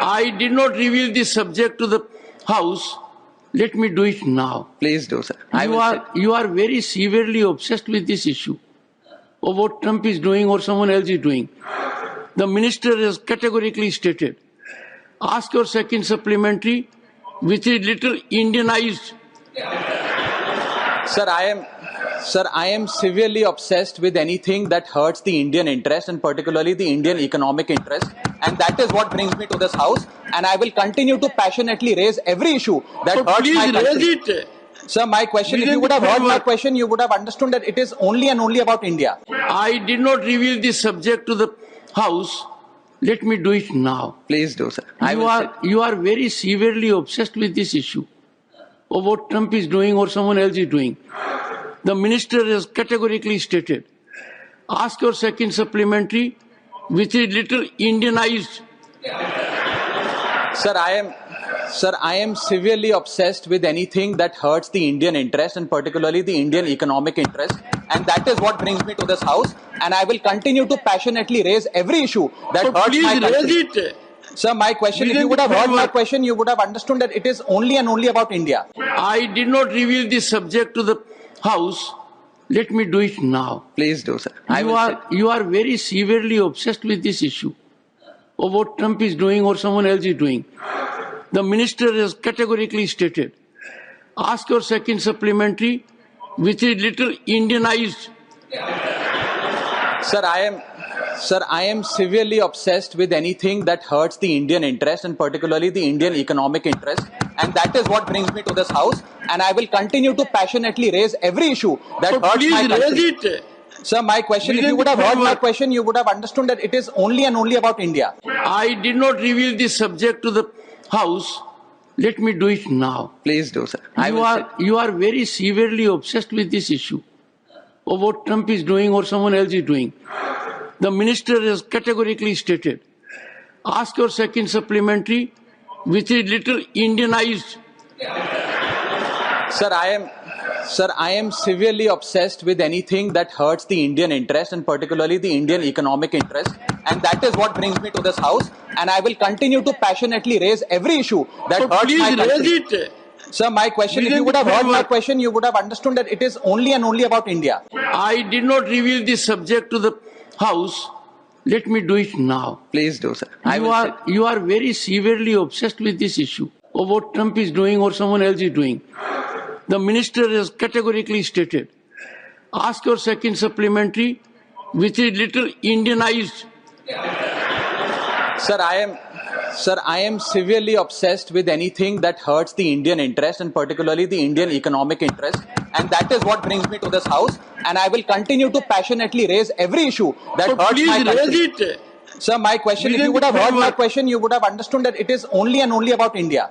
I did not reveal this subject to the House. Let me do it now. Please do, sir. You are very severely obsessed with this issue of what Trump is doing or someone else is doing. The minister has categorically stated, ask your second supplementary, which is little Indianized. Sir, I am severely obsessed with anything that hurts the Indian interest and particularly the Indian economic interest. And that is what brings me to this house. And I will continue to passionately raise every issue that So hurts please my country. raise it. Sir, my question, if you would have heard my question, you would have understood that it is only and only about India. I did not reveal this subject to the House. Let me do it now. Please do, sir. You are very severely obsessed with this issue of what Trump is doing or someone else is doing. The minister has categorically stated, ask your second supplementary, which is little Indianized. Sir, I am severely obsessed with anything that hurts the Indian interest and particularly the Indian economic interest. And that is what brings me to this house. And I will continue to passionately raise every issue that So hurts please my country. raise it. Sir, my question, if you would have heard my question, you would have understood that it is only and only about India. I did not reveal this subject to the House. Let me do it now. Please do, sir. You are very severely obsessed with this issue of what Trump is doing or someone else is doing. The minister has categorically stated, ask your second supplementary, which is little Indianized. Sir, I am severely obsessed with anything that hurts the Indian interest and particularly the Indian economic interest. And that is what brings me to this house. And I will continue to passionately raise every issue that So hurts please my country. raise it. Sir, my question, if you would have heard my question, you would have understood that it is only and only about India. I did not reveal this subject to the House. Let me do it now. Please do, sir. You are very severely obsessed with this issue of what Trump is doing or someone else is doing. The minister has categorically stated, ask your second supplementary, which is little Indianized. Sir, I am severely obsessed with anything that hurts the Indian interest and particularly the Indian economic interest. And that is what brings me to this house. And I will continue to passionately raise every issue that So hurts please my country. raise it. Sir, my question, if you would have heard my question, you would have understood that it is only and only about India. I did not reveal this subject to the House. Let me do it now. Please do, sir. You are very severely obsessed with this issue of what Trump is doing or someone else is doing. The minister has categorically stated, ask your second supplementary, which is little Indianized. Sir, I am severely obsessed with anything that hurts the Indian interest and particularly the Indian economic interest. And that is what brings me to this house. And I will continue to passionately raise every issue that So hurts please my country. raise it. Sir, my question, if you would have heard my question, you would have understood that it is only and only about India.